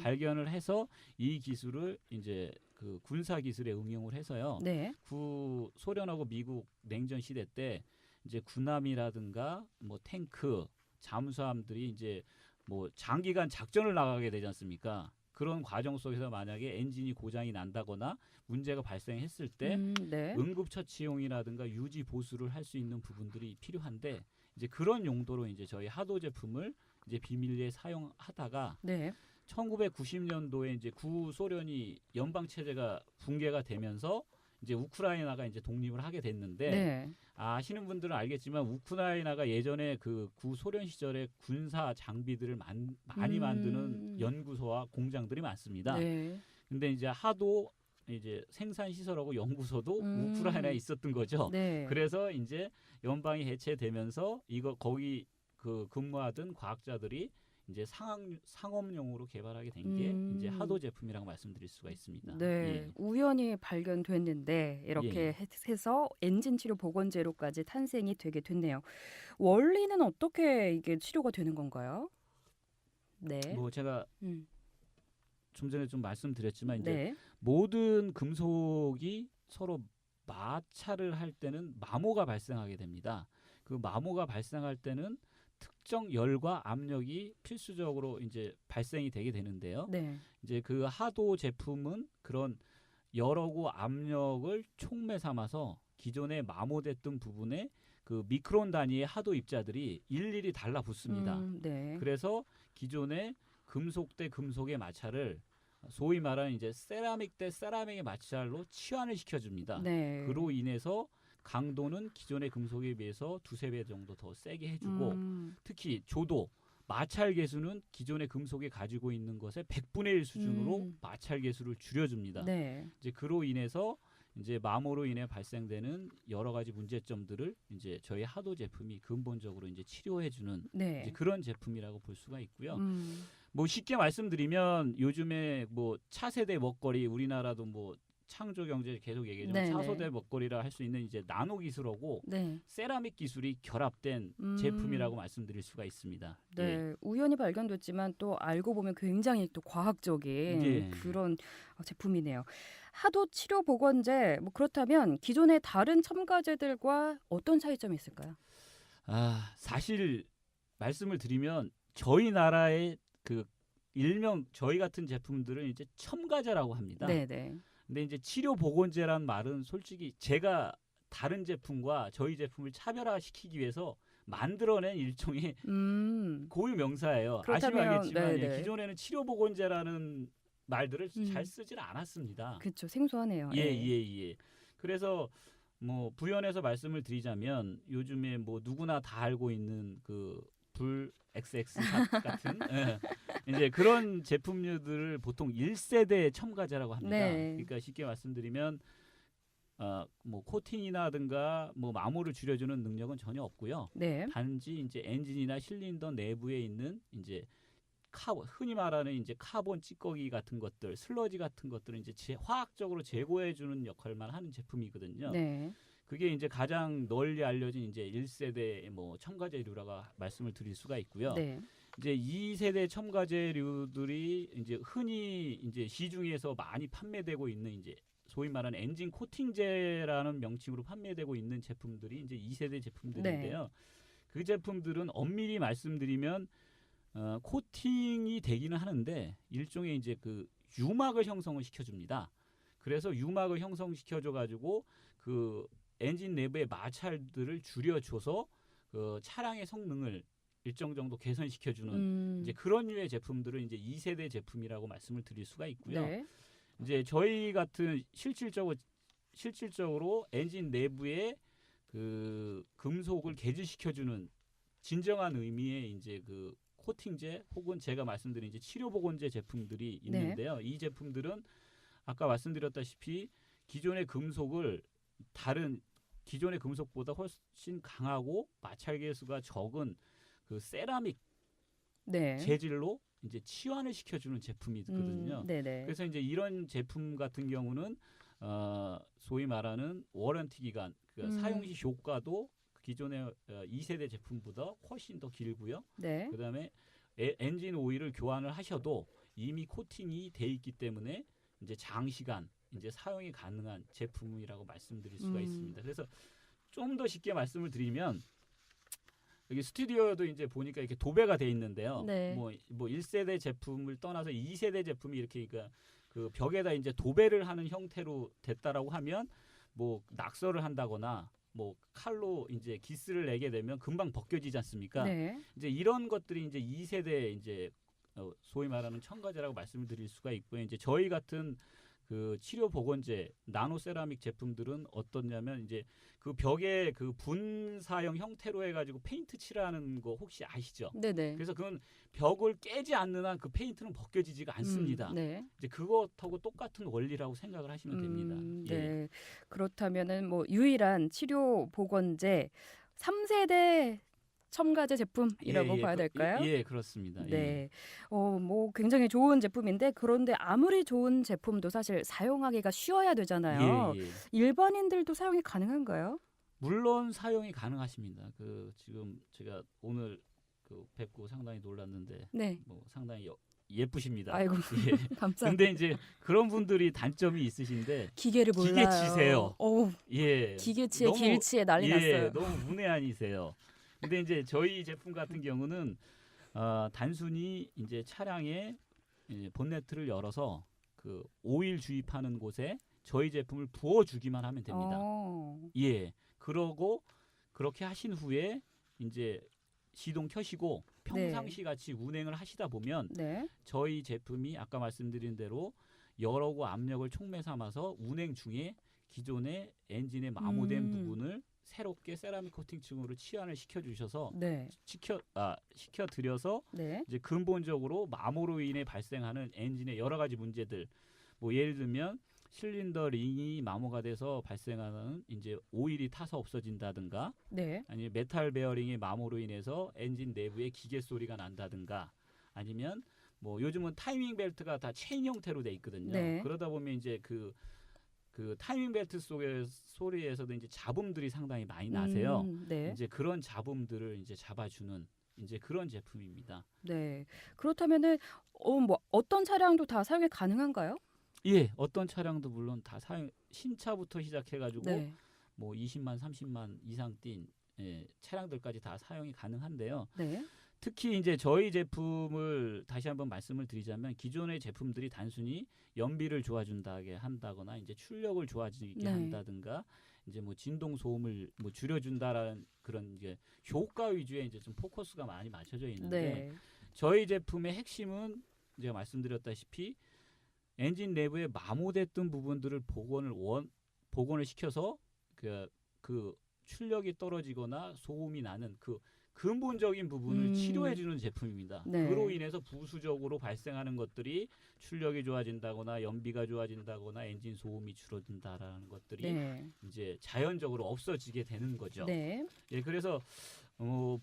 발견을 해서 이 기술을 이제 그 군사 기술에 응용을 해서요. 네. 구소련하고 미국 냉전 시대 때 이제 군함이라든가 뭐 탱크, 잠수함들이 이제 뭐 장기간 작전을 나가게 되지 않습니까? 그런 과정 속에서 만약에 엔진이 고장이 난다거나 문제가 발생했을 때 네. 응급처치용이라든가 유지 보수를 할 수 있는 부분들이 필요한데 이제 그런 용도로 이제 저희 하도 제품을 이제 비밀리에 사용하다가 네. 1990년도에 이제 구소련이 연방 체제가 붕괴가 되면서 이제 우크라이나가 이제 독립을 하게 됐는데 네. 아시는 분들은 알겠지만 우크라이나가 예전에 그 구소련 시절에 군사 장비들을 많이 만드는 연구소와 공장들이 많습니다. 네. 근데 이제 하도 이제 생산 시설하고 연구소도 우크라이나에 있었던 거죠. 네. 그래서 이제 연방이 해체되면서 이거 거기 그 근무하던 과학자들이 이제 상업용으로 개발하게 된 게 이제 하도 제품이라고 말씀드릴 수가 있습니다. 네, 예. 우연히 발견됐는데 이렇게 예. 해서 엔진 치료 보건제로까지 탄생이 되게 됐네요. 원리는 어떻게 이게 치료가 되는 건가요? 네. 뭐 제가 음. 좀 전에 좀 말씀드렸지만 이제 네. 모든 금속이 서로 마찰을 할 때는 마모가 발생하게 됩니다. 그 마모가 발생할 때는 특정 열과 압력이 필수적으로 이제 발생이 되게 되는데요. 네. 이제 그 하도 제품은 그런 열하고 압력을 촉매 삼아서 기존에 마모됐던 부분에 그 미크론 단위의 하도 입자들이 일일이 달라붙습니다. 네. 그래서 기존의 금속 대 금속의 마찰을 소위 말하는 이제 세라믹 대 세라믹의 마찰로 치환을 시켜줍니다. 네. 그로 인해서 강도는 기존의 금속에 비해서 두세 배 정도 더 세게 해주고 특히 조도 마찰 계수는 기존의 금속이 가지고 있는 것의 100분의 1 수준으로 마찰 계수를 줄여줍니다. 네. 이제 그로 인해서 이제 마모로 인해 발생되는 여러 가지 문제점들을 이제 저희 하도 제품이 근본적으로 이제 치료해주는 네. 이제 그런 제품이라고 볼 수가 있고요. 뭐 쉽게 말씀드리면 요즘에 뭐 차세대 먹거리 우리나라도 뭐 창조 경제 계속 얘기하지만 네네. 차세대 먹거리라 할 수 있는 이제 나노 기술하고 네. 세라믹 기술이 결합된 제품이라고 말씀드릴 수가 있습니다. 네. 예. 우연히 발견됐지만 또 알고 보면 굉장히 또 과학적인 예. 그런 제품이네요. 하도 치료 보건제 뭐 그렇다면 기존의 다른 첨가제들과 어떤 차이점이 있을까요? 아, 사실 말씀을 드리면 저희 나라의 그 일명 저희 같은 제품들은 이제 첨가제라고 합니다. 네, 네. 근데 이제 치료 보건제란 말은 솔직히 제가 다른 제품과 저희 제품을 차별화시키기 위해서 만들어낸 일종의 고유 명사예요. 아시면 그렇다면, 알겠지만 네네. 기존에는 치료 보건제라는 말들을 잘 쓰질 않았습니다. 그렇죠. 생소하네요. 예, 예, 예. 그래서 뭐 부연해서 말씀을 드리자면 요즘에 뭐 누구나 다 알고 있는 그 불 XX 같은 예. 이제 그런 제품류들을 보통 1세대 첨가제라고 합니다. 네. 그러니까 쉽게 말씀드리면 뭐 코팅이나든가 뭐 마모를 줄여주는 능력은 전혀 없고요. 네. 단지 이제 엔진이나 실린더 내부에 있는 이제 흔히 말하는 이제 카본 찌꺼기 같은 것들, 슬러지 같은 것들을 이제 화학적으로 제거해 주는 역할만 하는 제품이거든요. 네. 그게 이제 가장 널리 알려진 이제 1세대 뭐 첨가제류라고 말씀을 드릴 수가 있고요. 네. 이제 2세대 첨가제류들이 이제 흔히 이제 시중에서 많이 판매되고 있는 이제 소위 말하는 엔진 코팅제라는 명칭으로 판매되고 있는 제품들이 이제 2세대 제품들인데요. 네. 그 제품들은 엄밀히 말씀드리면 코팅이 되기는 하는데 일종의 이제 그 유막을 형성을 시켜줍니다. 그래서 유막을 형성시켜줘 가지고 그 엔진 내부의 마찰들을 줄여줘서 그 차량의 성능을 일정 정도 개선시켜주는 이제 그런 류의 제품들은 이제 2세대 제품이라고 말씀을 드릴 수가 있고요. 네. 이제 저희 같은 실질적으로 엔진 내부에 그 금속을 개질시켜주는 진정한 의미의 이제 그 코팅제 혹은 제가 말씀드린 이제 치료 보건제 제품들이 있는데요. 이 제품들은 아까 말씀드렸다시피 기존의 금속을 다른 기존의 금속보다 훨씬 강하고 마찰 계수가 적은 그 세라믹 네. 재질로 이제 치환을 시켜주는 제품이거든요. 네네. 그래서 이제 이런 제품 같은 경우는 소위 말하는 워런티 기간, 그러니까 사용 시 효과도 기존의 2세대 제품보다 훨씬 더 길고요. 네. 그다음에 엔진 오일을 교환을 하셔도 이미 코팅이 돼 있기 때문에 이제 장시간 이제 사용이 가능한 제품이라고 말씀드릴 수가 있습니다. 그래서 좀 더 쉽게 말씀을 드리면 여기 스튜디오도 이제 보니까 이렇게 도배가 돼 있는데요. 네. 뭐 1세대 제품을 떠나서 2세대 제품이 이렇게 그러니까 그 벽에다 이제 도배를 하는 형태로 됐다라고 하면 뭐 낙서를 한다거나 뭐 칼로 이제 기스를 내게 되면 금방 벗겨지지 않습니까? 네. 이제 이런 것들이 이제 2세대 이제 소위 말하는 첨가제라고 말씀을 드릴 수가 있고요. 이제 저희 같은 그 치료 보건제 나노 세라믹 제품들은 어떻냐면 이제 그 벽에 그 분사형 형태로 해가지고 페인트 칠하는 거 혹시 아시죠? 네네. 그래서 그건 벽을 깨지 않는 한 그 페인트는 벗겨지지가 않습니다. 네. 이제 그것하고 똑같은 원리라고 생각을 하시면 됩니다. 네. 그렇다면은 뭐 유일한 치료 보건제 3세대 첨가제 제품이라고 예, 봐야 될까요? 예, 그렇습니다. 예. 네. 뭐 굉장히 좋은 제품인데 그런데 아무리 좋은 제품도 사실 사용하기가 쉬워야 되잖아요. 예, 예. 일반인들도 사용이 가능한가요? 물론 사용이 가능하십니다. 그 지금 제가 오늘 그 뵙고 상당히 놀랐는데 네. 뭐 상당히 예쁘십니다. 아이고 예. 감사합니다. 근데 이제 그런 분들이 단점이 있으신데 기계를 몰라요. 기계치세요. 예. 기계치에 너무- 길치에 난리 났어요. 너무 문외한이세요. 근데 이제 저희 제품 같은 경우는 단순히 이제 차량의 본네트를 열어서 그 오일 주입하는 곳에 저희 제품을 부어주기만 하면 됩니다. 예. 그러고 그렇게 하신 후에 이제 시동 켜시고 평상시 같이 운행을 하시다 보면 네. 저희 제품이 아까 말씀드린 대로 열하고 압력을 촉매 삼아서 운행 중에 기존의 엔진에 마모된 부분을 새롭게 세라믹 코팅층으로 치환을 시켜주셔서 네. 시켜드려서 네. 이제 근본적으로 마모로 인해 발생하는 엔진의 여러 가지 문제들, 뭐 예를 들면 실린더 링이 마모가 돼서 발생하는 이제 오일이 타서 없어진다든가, 네. 아니면 메탈 베어링의 마모로 인해서 엔진 내부에 기계 소리가 난다든가, 아니면 뭐 요즘은 타이밍 벨트가 다 체인 형태로 돼 있거든요. 네. 그러다 보면 이제 그 타이밍 벨트 속의 소리에서도 이제 잡음들이 상당히 많이 나세요. 네. 이제 그런 잡음들을 이제 잡아주는 이제 그런 제품입니다. 네. 그렇다면은 뭐 어떤 차량도 다 사용이 가능한가요? 예, 어떤 차량도 물론 다 사용 신차부터 시작해가지고 네. 뭐 20만, 30만 이상 뛴 차량들까지 다 사용이 가능한데요. 네. 특히 이제 저희 제품을 다시 한번 말씀을 드리자면 기존의 제품들이 단순히 연비를 좋아준다게 한다거나 이제 출력을 좋아지게 네. 한다든가 이제 뭐 진동 소음을 뭐 줄여준다라는 그런 이제 효과 위주의 이제 좀 포커스가 많이 맞춰져 있는데 네. 저희 제품의 핵심은 제가 말씀드렸다시피 엔진 내부에 마모됐던 부분들을 복원을 시켜서 그 출력이 떨어지거나 소음이 나는 그 근본적인 부분을 치료해주는 제품입니다. 네. 그로 인해서 부수적으로 발생하는 것들이 출력이 좋아진다거나 연비가 좋아진다거나 엔진 소음이 줄어든다라는 것들이 네. 이제 자연적으로 없어지게 되는 거죠. 네. 예, 그래서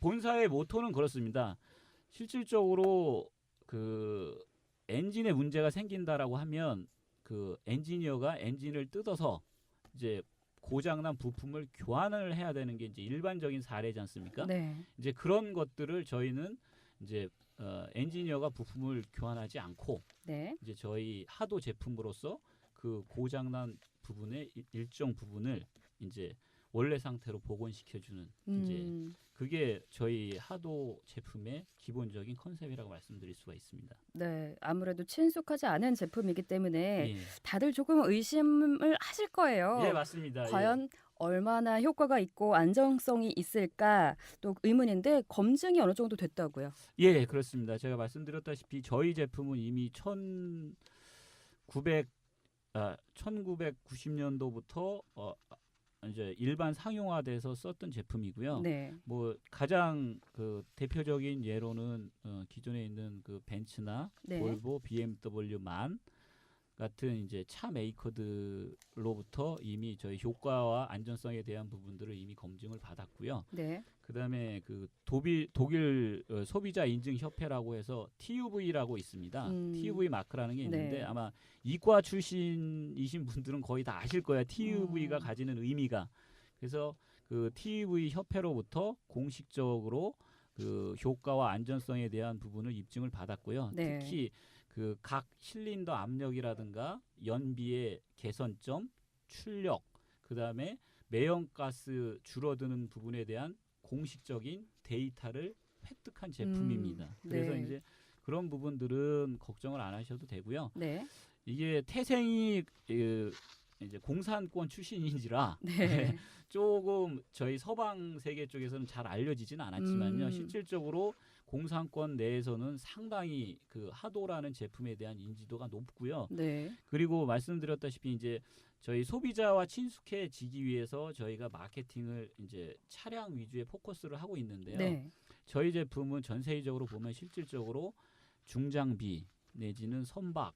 본사의 모토는 그렇습니다. 실질적으로 그 엔진에 문제가 생긴다라고 하면 그 엔지니어가 엔진을 뜯어서 이제 고장난 부품을 교환을 해야 되는 게 이제 일반적인 사례지 않습니까? 네. 이제 그런 것들을 저희는 이제 엔지니어가 부품을 교환하지 않고 네. 이제 저희 하도 제품으로서 그 고장난 부분의 일정 부분을 이제 원래 상태로 복원시켜주는 이제 그게 저희 하도 제품의 기본적인 컨셉이라고 말씀드릴 수가 있습니다. 네. 아무래도 친숙하지 않은 제품이기 때문에 예, 다들 조금 의심을 하실 거예요. 예 맞습니다. 과연 얼마나 효과가 있고 안정성이 있을까 또 의문인데 검증이 어느 정도 됐다고요. 예, 그렇습니다. 제가 말씀드렸다시피 저희 제품은 이미 1990년도부터 이제 일반 상용화돼서 썼던 제품이고요. 네. 뭐 가장 그 대표적인 예로는 기존에 있는 그 벤츠나 네. 볼보, BMW, 만 같은 이제 차 메이커들로부터 이미 저희 효과와 안전성에 대한 부분들을 이미 검증을 받았고요. 네. 그다음에 그 독일 소비자 인증 협회라고 해서 TUV라고 있습니다. TUV 마크라는 게 있는데 네. 아마 이과 출신이신 분들은 거의 다 아실 거예요. TUV가 가지는 의미가. 그래서 그 TUV 협회로부터 공식적으로 그 효과와 안전성에 대한 부분을 입증을 받았고요. 네. 특히 그 각 실린더 압력이라든가 연비의 개선점, 출력, 그다음에 매연가스 줄어드는 부분에 대한 공식적인 데이터를 획득한 제품입니다. 그래서 네. 이제 그런 부분들은 걱정을 안 하셔도 되고요. 네. 이게 태생이 이제 공산권 출신인지라 네. 조금 저희 서방 세계 쪽에서는 잘 알려지진 않았지만요. 음. 실질적으로 공산권 내에서는 상당히 그 하도라는 제품에 대한 인지도가 높고요. 네. 그리고 말씀드렸다시피 이제 저희 소비자와 친숙해지기 위해서 저희가 마케팅을 이제 차량 위주의 포커스를 하고 있는데요. 네. 저희 제품은 전 세계적으로 보면 실질적으로 중장비 내지는 선박,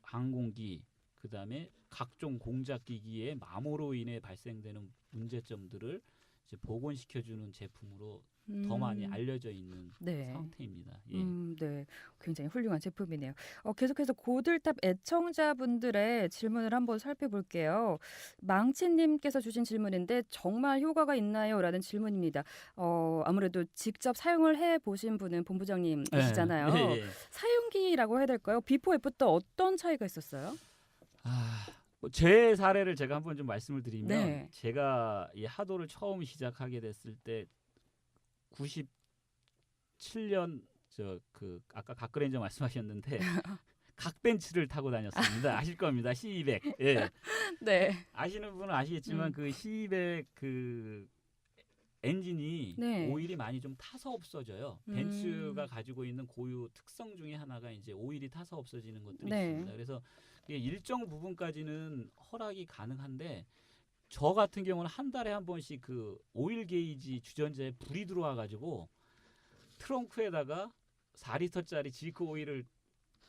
항공기, 그다음에 각종 공작기기의 마모로 인해 발생되는 문제점들을 이제 복원시켜주는 제품으로 더 많이 알려져 있는 네. 상태입니다. 예. 네. 굉장히 훌륭한 제품이네요. 계속해서 고들탑 애청자분들의 질문을 한번 살펴볼게요. 망치님께서 주신 질문인데 정말 효과가 있나요? 라는 질문입니다. 아무래도 직접 사용을 해보신 분은 본부장님이시잖아요. 예, 예. 사용기라고 해야 될까요? 비포 애프터 어떤 차이가 있었어요? 제 사례를 제가 한번 좀 말씀을 드리면 네. 제가 이 하도를 처음 시작하게 됐을 때 97년 아까 각그레인저 말씀하셨는데 각벤츠를 타고 다녔습니다. 아실 겁니다. C200. 예. 네. 아시는 분은 아시겠지만 그 C200 그 엔진이 네. 오일이 많이 좀 타서 없어져요. 벤츠가 가지고 있는 고유 특성 중에 하나가 이제 오일이 타서 없어지는 것들이 네. 있습니다. 그래서 이게 일정 부분까지는 허락이 가능한데 저 같은 경우는 한 달에 한 번씩 그 오일 게이지 주전자에 불이 들어와 가지고 트렁크에다가 4리터짜리 지크 오일을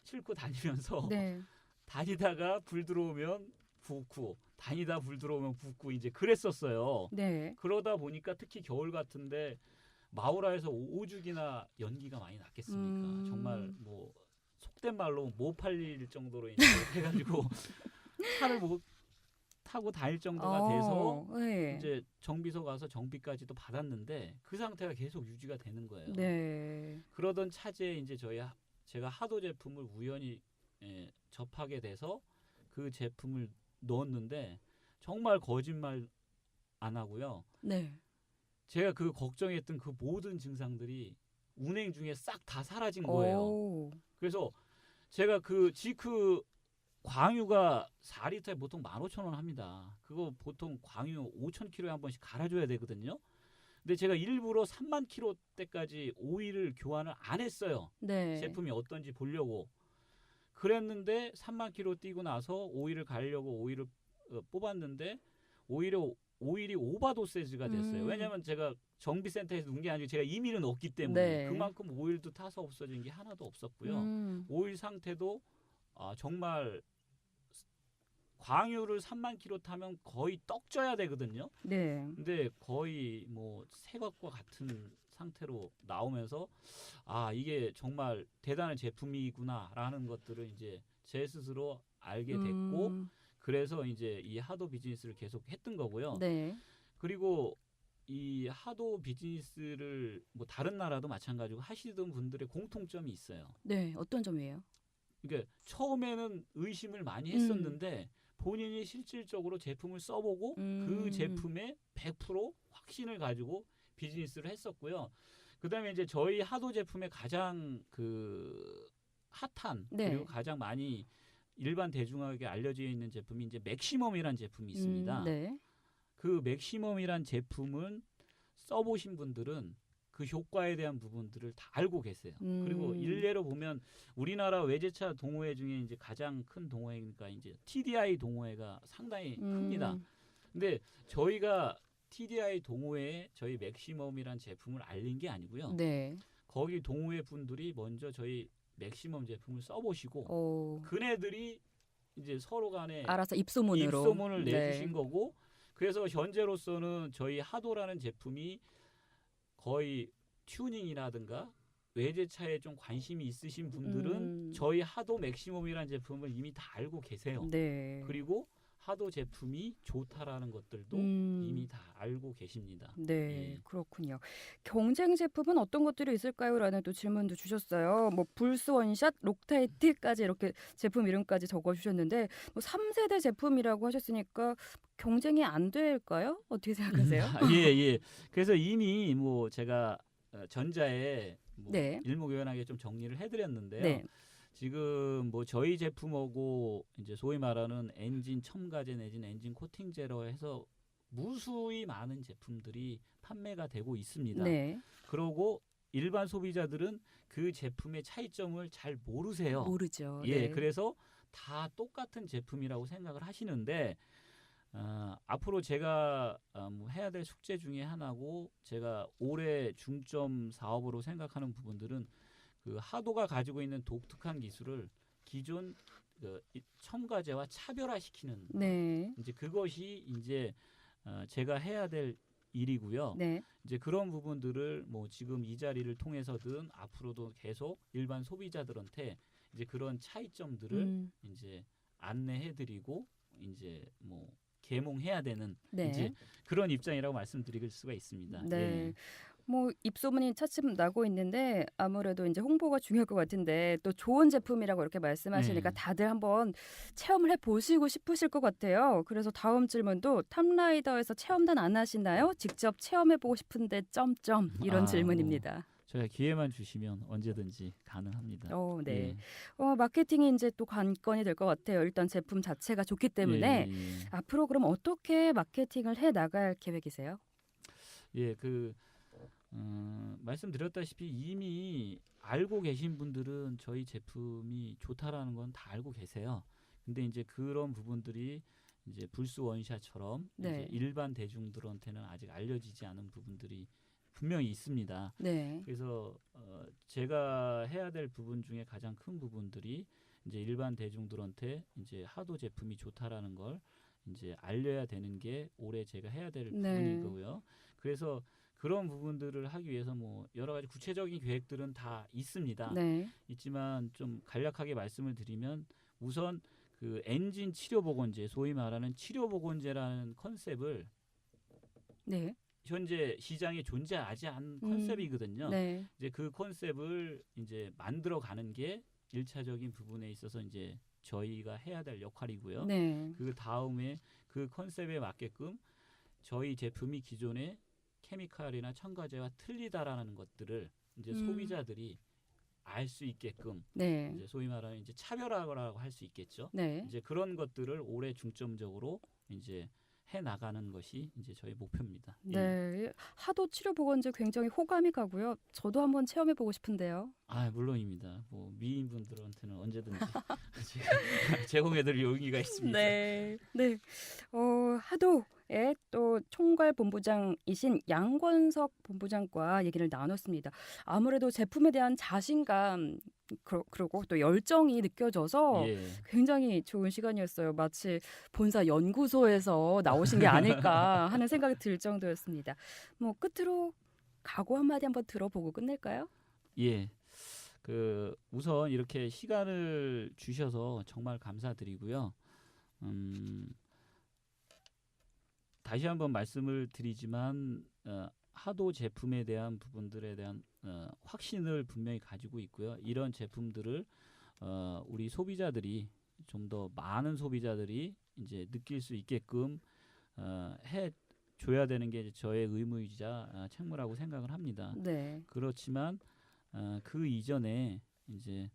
싣고 다니면서 네. 다니다가 불 들어오면 붓고 다니다 불 들어오면 붓고 이제 그랬었어요. 네. 그러다 보니까 특히 겨울 같은데 마우라에서 오죽이나 연기가 많이 났겠습니까? 정말 뭐 속된 말로 못 팔릴 정도로 이제 해가지고 차를 못 타고 다닐 정도가 돼서 네. 이제 정비소 가서 정비까지도 받았는데 그 상태가 계속 유지가 되는 거예요. 네. 그러던 차제에 이제 제가 하도 제품을 우연히 접하게 돼서 그 제품을 넣었는데 정말 거짓말 안 하고요. 네. 제가 그 걱정했던 그 모든 증상들이 운행 중에 싹 다 사라진 거예요. 오. 그래서 제가 그 지크 광유가 4리터에 보통 15,000원 합니다. 그거 보통 광유 5,000km에 한 번씩 갈아줘야 되거든요. 근데 제가 일부러 3만 km대까지 오일을 교환을 안 했어요. 네. 제품이 어떤지 보려고. 그랬는데 3만 km 뛰고 나서 오일을 갈려고 오일을 뽑았는데 오히려 오일이 오버도세지가 됐어요. 왜냐하면 제가 정비센터에서 넣은 게 아니고 제가 임의로 넣었기 때문에 네. 그만큼 오일도 타서 없어진 게 하나도 없었고요. 오일 상태도 정말 광유를 3만 km 타면 거의 떡져야 되거든요. 네. 근데 거의 뭐 새 것과 같은 상태로 나오면서 이게 정말 대단한 제품이구나라는 것들을 이제 제 스스로 알게 됐고 그래서 이제 이 하도 비즈니스를 계속 했던 거고요. 네. 그리고 이 하도 비즈니스를 뭐 다른 나라도 마찬가지고 하시던 분들의 공통점이 있어요. 네. 어떤 점이에요? 그러니까 처음에는 의심을 많이 했었는데 본인이 실질적으로 제품을 써보고 그 제품에 100% 확신을 가지고 비즈니스를 했었고요. 그다음에 이제 저희 하도 제품의 가장 그 핫한 네. 그리고 가장 많이 일반 대중에게 알려져 있는 제품이 이제 맥시멈이라는 제품이 있습니다. 네. 그 맥시멈이란 제품은 써보신 분들은 그 효과에 대한 부분들을 다 알고 계세요. 그리고 일례로 보면 우리나라 외제차 동호회 중에 이제 가장 큰 동호회니까 이제 TDI 동호회가 상당히 큽니다. 근데 저희가 TDI 동호회에 저희 맥시멈이란 제품을 알린 게 아니고요. 네. 거기 동호회 분들이 먼저 저희 맥시멈 제품을 써보시고 그네들이 이제 서로 간에 알아서 입소문으로 입소문을 내주신 거고 그래서 현재로서는 저희 하도라는 제품이 거의 튜닝이라든가 외제차에 좀 관심이 있으신 분들은 저희 하도 맥시멈이라는 제품을 이미 다 알고 계세요. 네. 그리고 하도 제품이 좋다라는 것들도 이미 다 알고 계십니다. 네, 예. 그렇군요. 경쟁 제품은 어떤 것들이 있을까요?라는 또 질문도 주셨어요. 뭐 불스 원샷, 록타이트까지 이렇게 제품 이름까지 적어주셨는데 뭐 3세대 제품이라고 하셨으니까 경쟁이 안 될까요? 어떻게 생각하세요? 예. 그래서 이미 뭐 제가 전자에 뭐 네. 일목요연하게 좀 정리를 해드렸는데요. 네. 지금 뭐 저희 제품하고 이제 소위 말하는 엔진 첨가제 내지는 엔진 코팅제로 해서 무수히 많은 제품들이 판매가 되고 있습니다. 네. 그리고 일반 소비자들은 그 제품의 차이점을 잘 모르세요. 모르죠. 예, 네. 그래서 다 똑같은 제품이라고 생각을 하시는데 앞으로 제가 뭐 해야 될 숙제 중에 하나고 제가 올해 중점 사업으로 생각하는 부분들은 그 하도가 가지고 있는 독특한 기술을 기존 그 첨가제와 차별화시키는 네. 이제 그것이 이제 제가 해야 될 일이고요. 네. 이제 그런 부분들을 뭐 지금 이 자리를 통해서든 앞으로도 계속 일반 소비자들한테 이제 그런 차이점들을 이제 안내해드리고 이제 뭐 계몽해야 되는 네. 이제 그런 입장이라고 말씀드릴 수가 있습니다. 네. 예. 뭐 입소문이 차츰 나고 있는데 아무래도 이제 홍보가 중요할 것 같은데 또 좋은 제품이라고 이렇게 말씀하시니까 네. 다들 한번 체험을 해보시고 싶으실 것 같아요. 그래서 다음 질문도 탑라이더에서 체험단 안 하시나요? 직접 체험해보고 싶은데 점점 이런 질문입니다. 저희가 기회만 주시면 언제든지 가능합니다. 네. 예. 마케팅이 이제 또 관건이 될 것 같아요. 일단 제품 자체가 좋기 때문에 예, 예. 앞으로 그럼 어떻게 마케팅을 해 나갈 계획이세요? 예, 말씀드렸다시피 이미 알고 계신 분들은 저희 제품이 좋다라는 건 다 알고 계세요. 근데 이제 그런 부분들이 이제 불스 원샷처럼 네. 이제 일반 대중들한테는 아직 알려지지 않은 부분들이 분명히 있습니다. 네. 그래서 제가 해야 될 부분 중에 가장 큰 부분들이 이제 일반 대중들한테 이제 하도 제품이 좋다라는 걸 이제 알려야 되는 게 올해 제가 해야 될 네. 부분이고요. 그래서 그런 부분들을 하기 위해서 뭐 여러 가지 구체적인 계획들은 다 있습니다. 네. 있지만 좀 간략하게 말씀을 드리면 우선 그 엔진 치료 보건제, 소위 말하는 치료 보건제라는 컨셉을 네. 현재 시장에 존재하지 않은 컨셉이거든요. 네. 이제 그 컨셉을 이제 만들어 가는 게 1차적인 부분에 있어서 이제 저희가 해야 될 역할이고요. 네. 그 다음에 그 컨셉에 맞게끔 저희 제품이 기존의 케미칼이나 첨가제와 틀리다라는 것들을 이제 소비자들이 알 수 있게끔 네. 이제 소위 말하는 이제 차별화라고 할 수 있겠죠. 네. 이제 그런 것들을 올해 중점적으로 이제 해 나가는 것이 이제 저희 목표입니다. 예. 네. 하도 치료 보건제 굉장히 호감이 가고요. 저도 한번 체험해 보고 싶은데요. 물론입니다. 뭐 미인분들한테는 언제든지 제가 제공해드릴 용의가 있습니다. 네. 네. 하도의 또 총괄 본부장이신 양권석 본부장과 얘기를 나눴습니다. 아무래도 제품에 대한 자신감 그리고 또 열정이 느껴져서 예. 굉장히 좋은 시간이었어요. 마치 본사 연구소에서 나오신 게 아닐까 하는 생각이 들 정도였습니다. 뭐 끝으로 각오 한마디 한번 들어보고 끝낼까요? 예. 우선 이렇게 시간을 주셔서 정말 감사드리고요. 다시 한번 말씀을 드리지만 하도 제품에 대한 부분들에 대한 확신을 분명히 가지고 있고요. 이런 제품들을 우리 소비자들이 좀 더 많은 소비자들이 이제 느낄 수 있게끔 해 줘야 되는 게 저의 의무이자 책무라고 생각을 합니다. 네. 그렇지만 그 이전에 이제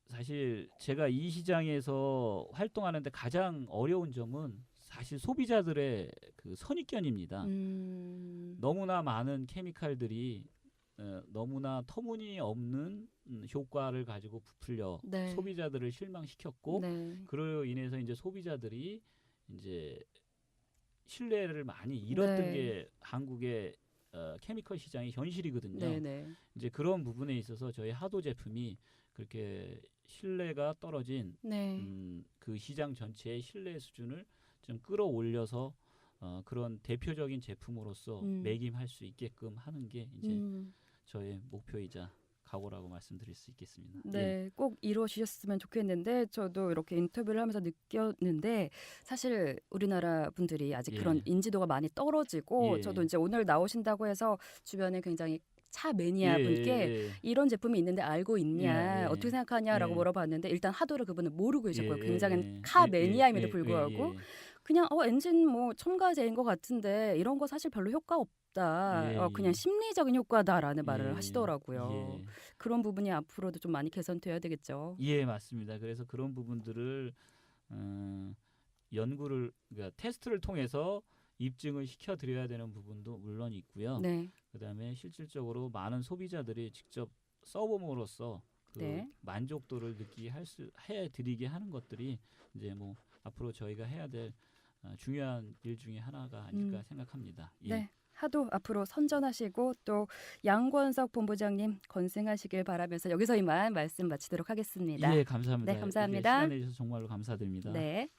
사실 제가 이 시장에서 활동하는데 가장 어려운 점은 사실 소비자들의 그 선입견입니다. 너무나 많은 케미칼들이 너무나 터무니없는 효과를 가지고 부풀려 네. 소비자들을 실망시켰고 네. 그로 인해서 이제 소비자들이 이제 신뢰를 많이 잃었던 네. 게 한국의 케미컬 시장의 현실이거든요. 네. 네. 이제 그런 부분에 있어서 저희 하도 제품이 그렇게 신뢰가 떨어진 네. 그 시장 전체의 신뢰 수준을 좀 끌어올려서 그런 대표적인 제품으로서 매김할 수 있게끔 하는 게 이제 저의 목표이자 각오라고 말씀드릴 수 있겠습니다. 네, 예. 꼭 이루어지셨으면 좋겠는데 저도 이렇게 인터뷰를 하면서 느꼈는데 사실 우리나라 분들이 아직 예. 그런 인지도가 많이 떨어지고 예. 저도 이제 오늘 나오신다고 해서 주변에 굉장히 차 매니아 분께 이런 제품이 있는데 알고 있냐, 예, 예. 어떻게 생각하냐라고 예. 물어봤는데 일단 하도를 그분은 모르고 계셨고요. 예, 굉장히 카 매니아임에도 예, 불구하고 예, 그냥 엔진 뭐 첨가제인 것 같은데 이런 거 사실 별로 효과 없다. 예, 그냥 예. 심리적인 효과다라는 말을 예, 하시더라고요. 예. 그런 부분이 앞으로도 좀 많이 개선돼야 되겠죠. 예, 맞습니다. 그래서 그런 부분들을 연구를 그러니까 테스트를 통해서 입증을 시켜드려야 되는 부분도 물론 있고요. 네. 그다음에 실질적으로 많은 소비자들이 직접 써봄으로써 그 네. 만족도를 느끼게 해드리게 하는 것들이 이제 뭐 앞으로 저희가 해야 될 중요한 일 중에 하나가 아닐까 생각합니다. 예. 네. 하도 앞으로 선전하시고 또 양권석 본부장님 건승하시길 바라면서 여기서 이만 말씀 마치도록 하겠습니다. 예, 감사합니다. 네, 감사합니다. 시간 내주셔서 정말로 감사드립니다. 네.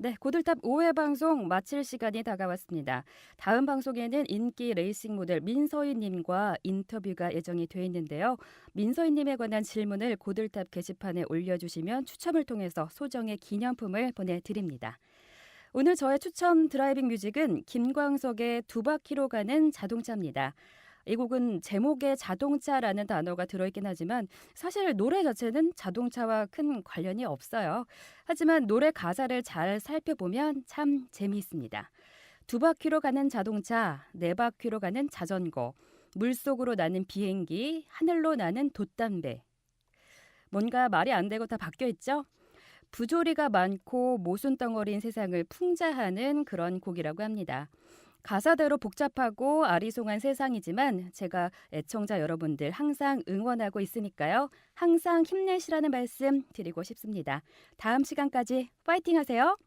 네, 고들탑 5회 방송 마칠 시간이 다가왔습니다. 다음 방송에는 인기 레이싱 모델 민서희님과 인터뷰가 예정이 돼 있는데요. 민서희님에 관한 질문을 고들탑 게시판에 올려주시면 추첨을 통해서 소정의 기념품을 보내드립니다. 오늘 저의 추천 드라이빙 뮤직은 김광석의 두 바퀴로 가는 자동차입니다. 이 곡은 제목에 자동차라는 단어가 들어있긴 하지만 사실 노래 자체는 자동차와 큰 관련이 없어요. 하지만 노래 가사를 잘 살펴보면 참 재미있습니다. 두 바퀴로 가는 자동차, 네 바퀴로 가는 자전거, 물속으로 나는 비행기, 하늘로 나는 돛담배. 뭔가 말이 안 되고 다 바뀌어 있죠? 부조리가 많고 모순덩어리인 세상을 풍자하는 그런 곡이라고 합니다. 가사대로 복잡하고 아리송한 세상이지만 제가 애청자 여러분들 항상 응원하고 있으니까요. 항상 힘내시라는 말씀 드리고 싶습니다. 다음 시간까지 파이팅 하세요.